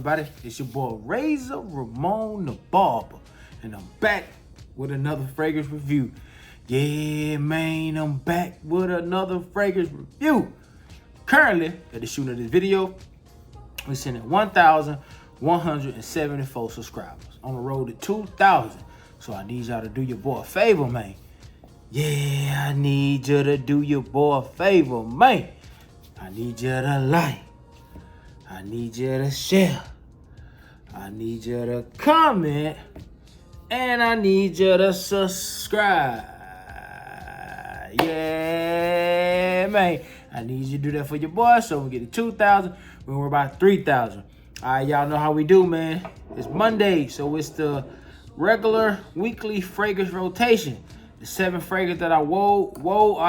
everybody? It's your boy Razor Ramon the Barber, and I'm back with another fragrance review. Yeah, man, I'm back with another fragrance review. Currently, at the shooting of this video, we're sitting at 1,174 subscribers on the road to 2,000. So I need y'all to do your boy a favor, man. Yeah, I need you to do your boy a favor, man. I need you to like. I need you to share. I need you to comment. And I need you to subscribe. Yeah, man. I need you to do that for your boy so we get to 2,000 when we're about 3,000. All right, y'all know how we do, man. It's Monday, so it's the regular weekly fragrance rotation. The 7 fragrances that I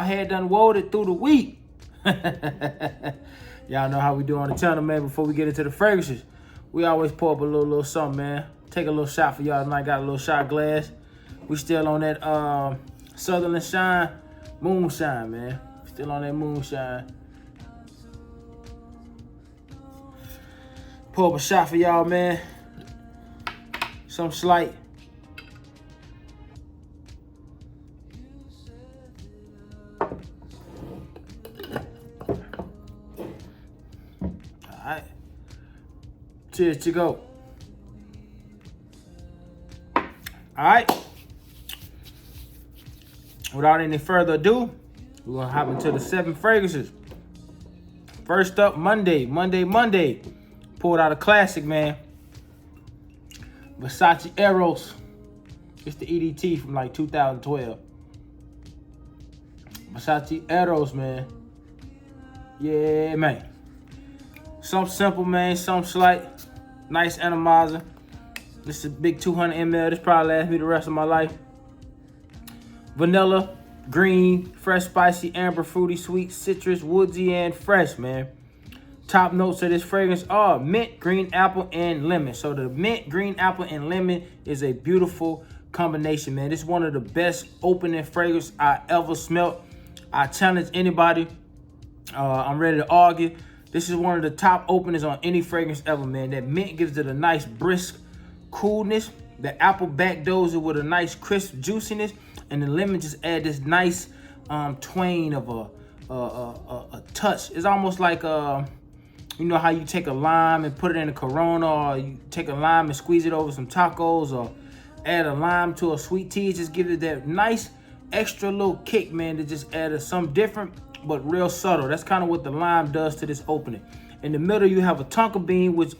had done woed through the week. Y'all know how we do on the channel, man. Before we get into the fragrances, we always pour up a little something, man. Take a little shot for y'all tonight. Got a little shot glass. We still on that Sutherland Shine moonshine, man. Still on that moonshine. Pour up a shot for y'all, man. Some slight. All right. Cheers to go. All right. Without any further ado, we're gonna hop into the 7 fragrances. First up, Monday. Pulled out a classic, man. Versace Eros. It's the EDT from like 2012. Versace Eros, man. Yeah, man. Some simple, man. Some slight. Nice atomizer. This is a big 200 ml. This probably lasts me the rest of my life. Vanilla, green, fresh, spicy, amber, fruity, sweet, citrus, woodsy, and fresh, man. Top notes of this fragrance are mint, green apple, and lemon. So the mint, green apple, and lemon is a beautiful combination, man. This is one of the best opening fragrances I ever smelled. I challenge anybody. I'm ready to argue. This is one of the top openers on any fragrance ever, man. That mint gives it a nice brisk coolness. The apple backdoors it with a nice crisp juiciness. And the lemon just add this nice twain of a touch. It's almost like, you know how you take a lime and put it in a Corona, or you take a lime and squeeze it over some tacos, or add a lime to a sweet tea. It just gives it that nice extra little kick, man, to just add something different, but real subtle. That's kind of what the lime does to this opening. In the middle, you have a tonka bean, which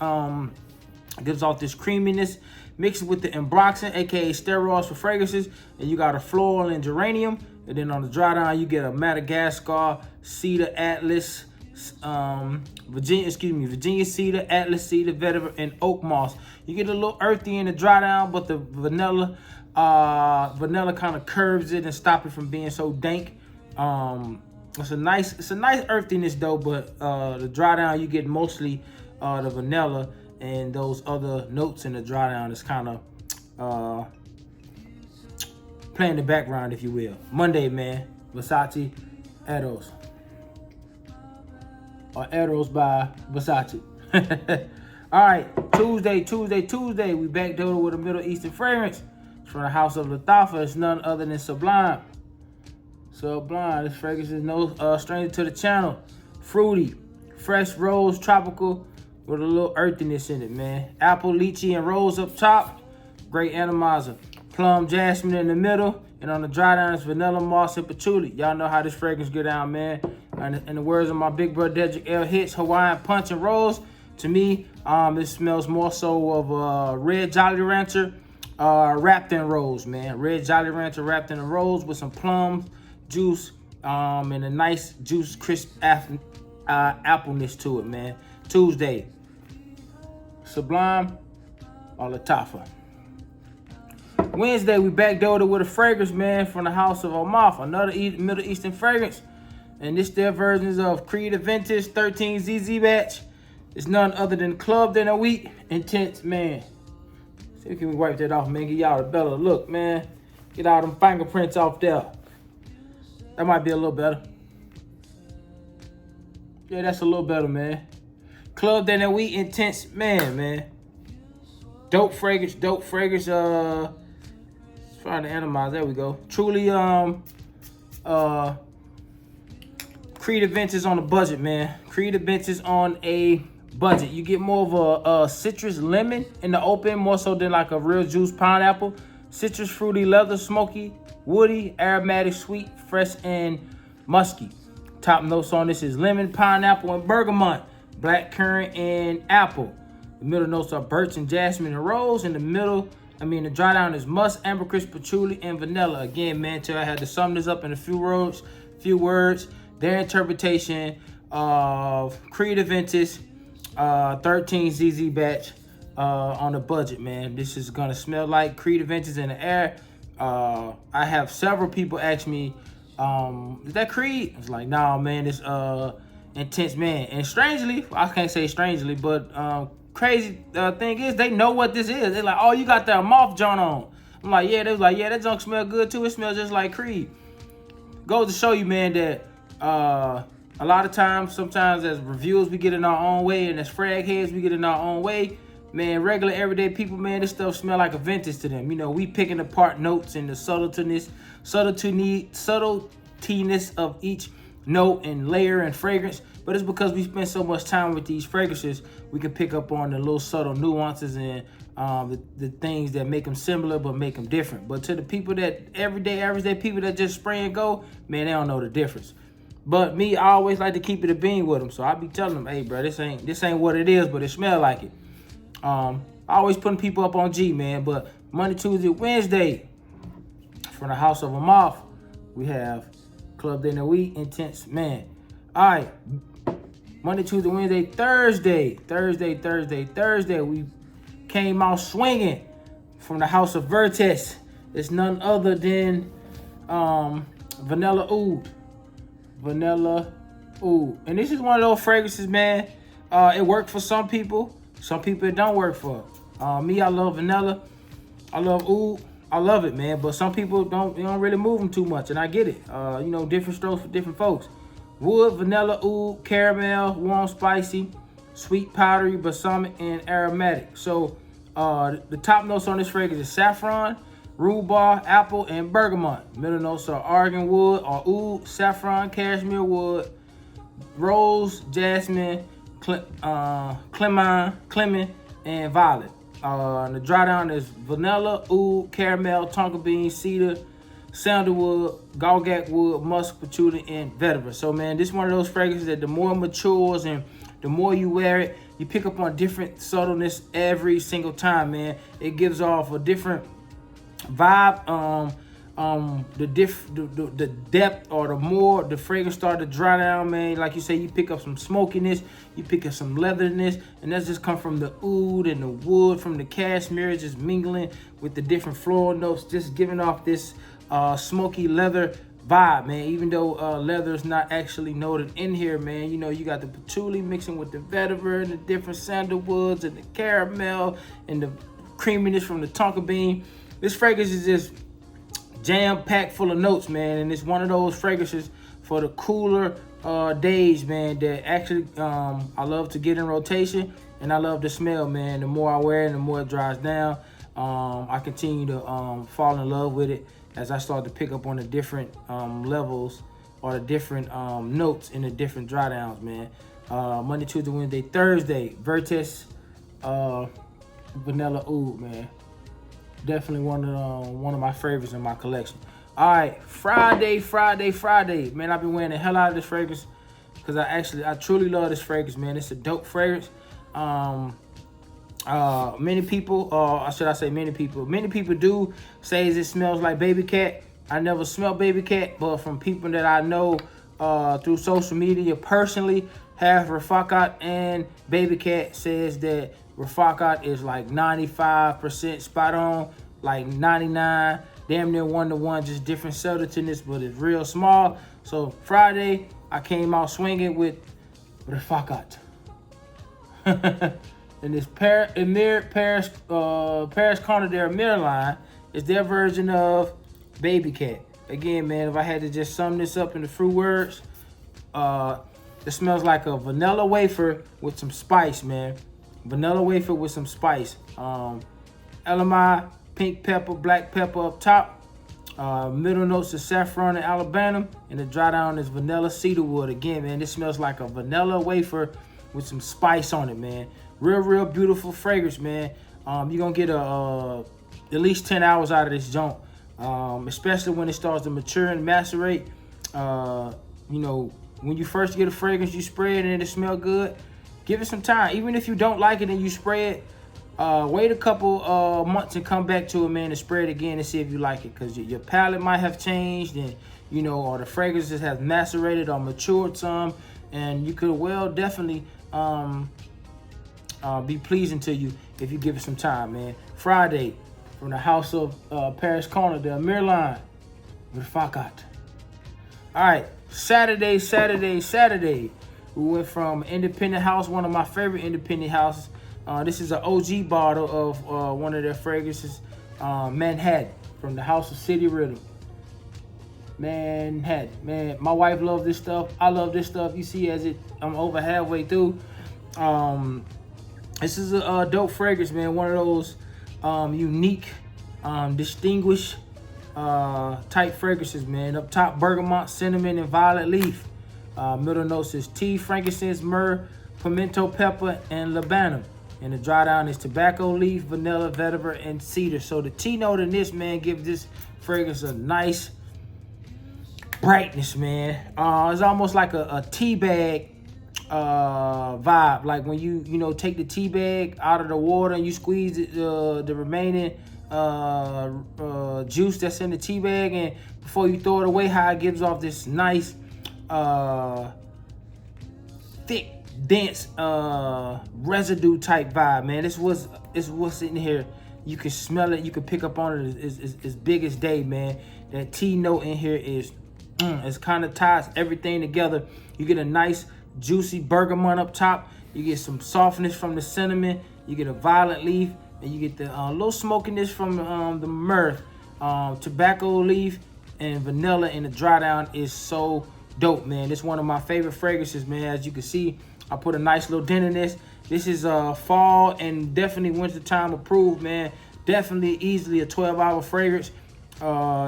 gives off this creaminess, mixed with the ambroxan, aka steroids for fragrances, and you got a floral and geranium. And then on the dry down, you get a Madagascar, cedar, Atlas, Virginia cedar, Atlas cedar, vetiver, and oak moss. You get a little earthy in the dry down, but the vanilla kind of curves it and stop it from being so dank. It's a nice earthiness though, but the dry down you get mostly the vanilla and those other notes in the dry down is kind of playing the background, if you will. Monday, man, Versace Eros. Or Eros by Versace. All right, Tuesday. We back there with a Middle Eastern fragrance. It's from the house of Lathafa. It's none other than Sublime. Sublime. This fragrance is no stranger to the channel. Fruity, fresh rose, tropical, with a little earthiness in it, man. Apple, lychee, and rose up top. Great atomizer. Plum, jasmine in the middle. And on the dry down, it's vanilla, moss, and patchouli. Y'all know how this fragrance get down, man. And in the words of my big brother, Dedrick L. Hits, Hawaiian Punch and Rose. To me, it smells more so of Red Jolly Rancher wrapped in rose, man. Red Jolly Rancher wrapped in a rose with some plum juice and a nice juice, crisp appleness to it, man. Tuesday, Sublime or Lathafa. Wednesday, we backdoored with a fragrance, man, from the house of Omaf, another Middle Eastern fragrance. And this their versions of Creed Vintage 13 ZZ batch. It's none other than Clubbed in a Week Intense, man. See if we can wipe that off, man. Get y'all a better look, man. Get all them fingerprints off there. That might be a little better. Yeah, that's a little better, man. Club Day and Wheat Intense man. Dope fragrance. Trying to analyze. There we go. Truly Creed Adventures on a budget, man. Creed Adventures on a budget. You get more of a citrus lemon in the open, more so than like a real juice pineapple. Citrus, fruity, leather, smoky, woody, aromatic, sweet, fresh, and musky. Top notes on this is lemon, pineapple, and bergamot, black currant, and apple. The middle notes are birch and jasmine and rose. In the dry down is musk, ambergris, patchouli, and vanilla. Again, man, till I had to sum this up in a few words. Their interpretation of Creed Adventures 13 ZZ batch on a budget, man. This is gonna smell like Creed Adventures in the air. I have several people ask me, is that Creed? I was like, nah, man, it's Intense, man. And strangely, I can't say strangely, but crazy thing is, they know what this is. They're like, oh, you got that moth joint on. I'm like, yeah. They was like, yeah, that junk smell good too. It smells just like Creed. Goes to show you, man, that a lot of times, sometimes as reviewers, we get in our own way, and as frag heads, we get in our own way. Man, regular everyday people, man, this stuff smell like a vintage to them. You know, we picking apart notes and the subtletiness of each note and layer and fragrance. But it's because we spend so much time with these fragrances, we can pick up on the little subtle nuances and the things that make them similar but make them different. But to the people that average day people that just spray and go, man, they don't know the difference. But me, I always like to keep it a bean with them. So I be telling them, hey, bro, this ain't what it is, but it smell like it. I always putting people up on G, man. But Monday, Tuesday, Wednesday, from the House of a Moth, we have Club Day and Wheat Intense, man. All right, Monday, Tuesday, Wednesday, Thursday, we came out swinging from the House of Vertes. It's none other than Vanilla Oud. And this is one of those fragrances, man. It worked for some people. Some people it don't work for. Me, I love vanilla. I love oud. I love it, man. But some people don't really move them too much, and I get it. Different strokes for different folks. Wood, vanilla, oud, caramel, warm, spicy, sweet, powdery, balsamic, and aromatic. So the top notes on this fragrance is saffron, rhubarb, apple, and bergamot. Middle notes are argan wood or oud, saffron, cashmere wood, rose, jasmine, clemon, and violet. The dry down is vanilla, oud, caramel, tonka bean, cedar, sandalwood, galgak wood, musk, patchouli, and vetiver. So, man, this is one of those fragrances that the more it matures and the more you wear it, you pick up on different subtleness every single time, man. It gives off a different vibe. The depth or the more the fragrance start to dry down, man. Like you say, you pick up some smokiness, you pick up some leatheriness, and that's just come from the oud and the wood, from the cashmere, just mingling with the different floral notes, just giving off this smoky leather vibe, man. Even though leather is not actually noted in here, man, you got the patchouli mixing with the vetiver and the different sandalwoods and the caramel and the creaminess from the tonka bean. This fragrance is just jam-packed full of notes, man, and it's one of those fragrances for the cooler days, man, that actually I love to get in rotation, and I love the smell, man. The more I wear it, the more it dries down. I continue to fall in love with it as I start to pick up on the different levels or the different notes in the different dry downs, man. Monday, Tuesday, Wednesday, Thursday, Vertes Vanilla Oud, man. Definitely one of my favorites in my collection. All right, Friday. Man, I've been wearing the hell out of this fragrance because I truly love this fragrance, man. It's a dope fragrance. Many people do say it smells like baby cat. I never smelled baby cat, but from people that I know through social media personally, have Rafakat and baby cat says that Rafakat is like 95% spot on, like 99, damn near 1-to-1, just different subtleness, but it's real small. So Friday, I came out swinging with Rafakat. And this Paris Corner their mirror line is their version of baby cat. Again, man, if I had to just sum this up in a few words, It smells like a vanilla wafer with some spice, man. Vanilla wafer with some spice. LMI, pink pepper, black pepper up top. Middle notes of saffron and Alabama, and the dry down is vanilla cedarwood. Again, man, this smells like a vanilla wafer with some spice on it, man. Real beautiful fragrance, man. You're gonna get at least 10 hours out of this junk, especially when it starts to mature and macerate. You know, when you first get a fragrance, you spray it and it smell good. Give it some time. Even if you don't like it and you spray it, wait a couple months and come back to it, man, and spray it again and see if you like it. Because your palate might have changed, and you know, or the fragrances have macerated or matured some, and you could well definitely be pleasing to you if you give it some time, man. Friday, from the house of Paris Corner, the Amir line with Fakat. All right, Saturday. We went from independent house, one of my favorite independent houses. This is an OG bottle of one of their fragrances, Manhattan, from the House of City Rhythm. Manhattan, man, my wife loves this stuff. I love this stuff. You see, I'm over halfway through. This is a dope fragrance, man. One of those unique, distinguished type fragrances, man. Up top, bergamot, cinnamon, and violet leaf. Middle notes is tea, frankincense, myrrh, pimento pepper, and labanum. And the dry down is tobacco leaf, vanilla, vetiver, and cedar. So the tea note in this, man, gives this fragrance a nice brightness, man. It's almost like a tea bag vibe. Like when you take the tea bag out of the water and you squeeze it, the remaining juice that's in the tea bag, and before you throw it away, how it gives off this nice thick, dense residue type vibe, man. It's what's in here. You can smell it, you can pick up on it. It's big as day, man. That tea note in here is it's kind of ties everything together. You get a nice juicy bergamot up top, you get some softness from the cinnamon, you get a violet leaf, and you get the little smokiness from the myrrh, tobacco leaf, and vanilla. And the dry down is so dope, man. It's one of my favorite fragrances, man. As you can see, I put a nice little dent in this. This is fall and definitely winter time approved, man. Definitely easily a 12-hour fragrance.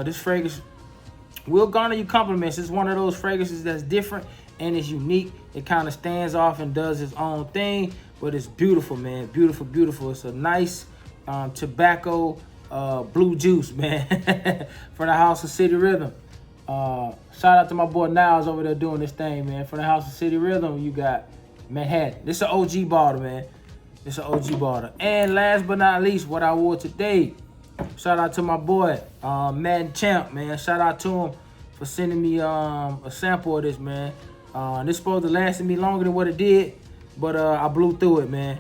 This fragrance will garner you compliments. It's one of those fragrances that's different and it's unique. It kind of stands off and does its own thing, but it's beautiful, man. Beautiful. It's a nice tobacco blue juice, man, from the House of City Rhythm. Shout out to my boy Niles over there doing this thing, man. From the House of City Rhythm, you got Manhattan. This is an OG bottle, man. This is an OG bottle. And last but not least, what I wore today. Shout out to my boy, Madden Champ, man. Shout out to him for sending me a sample of this, man. This supposed to last me longer than what it did, but I blew through it, man.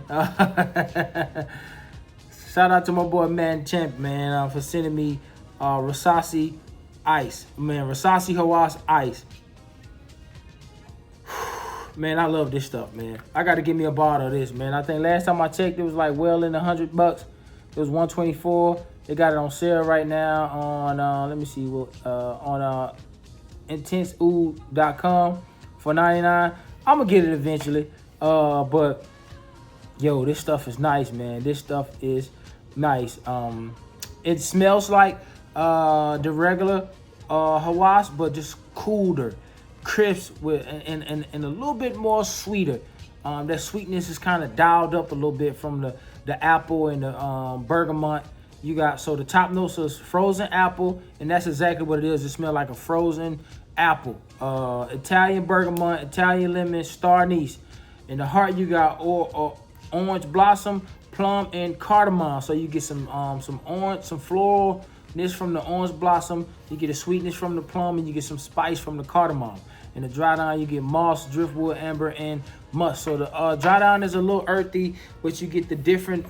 Shout out to my boy Madden Champ, man, for sending me Rasasi Ice, man. Rasasi Hawass Ice. Man, I love this stuff, man. I got to give me a bottle of this, man. I think last time I checked, it was like well in $100. It was $124. They got it on sale right now on let me see what on intenseoud.com for $99. I'm gonna get it eventually. But yo, this stuff is nice, man. This stuff is nice. It smells like the regular Hawass, but just cooler, crisp with and a little bit more sweeter. That sweetness is kind of dialed up a little bit from the apple and the bergamot. You got, so the top notes is frozen apple, and that's exactly what it is. It smells like a frozen apple. Italian bergamot, Italian lemon, star anise. In the heart, you got orange blossom, plum, and cardamom. So you get some orange, some floralness from the orange blossom. You get a sweetness from the plum, and you get some spice from the cardamom. In the dry down, you get moss, driftwood, amber, and musk. So the dry down is a little earthy, but you get the different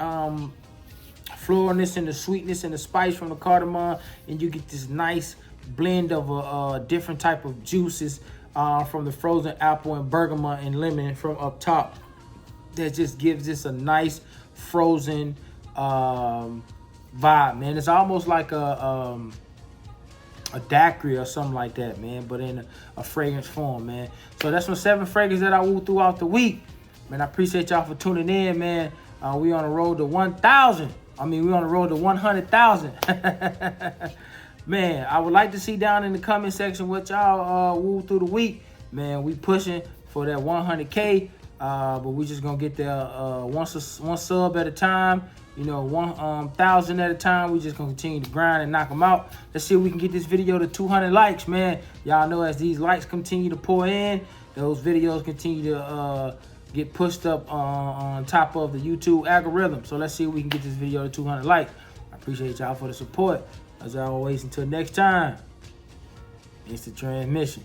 floralness and the sweetness and the spice from the cardamom, and you get this nice blend of a different type of juices from the frozen apple and bergamot and lemon from up top. That just gives this a nice frozen vibe, man. It's almost like a a daiquiri or something like that, man, but in a fragrance form, man. So that's my 7 fragrances that I woo throughout the week. Man, I appreciate y'all for tuning in, man. We on the road to 1,000. I mean, we on the road to 100,000. Man, I would like to see down in the comment section what y'all woo through the week. Man, we pushing for that 100K, but we just gonna get there one sub at a time. You know, 1,000 at a time. We just gonna continue to grind and knock them out. Let's see if we can get this video to 200 likes, man. Y'all know as these likes continue to pour in, those videos continue to get pushed up on top of the YouTube algorithm. So let's see if we can get this video to 200 likes. I appreciate y'all for the support. As always, until next time, it's the transmission.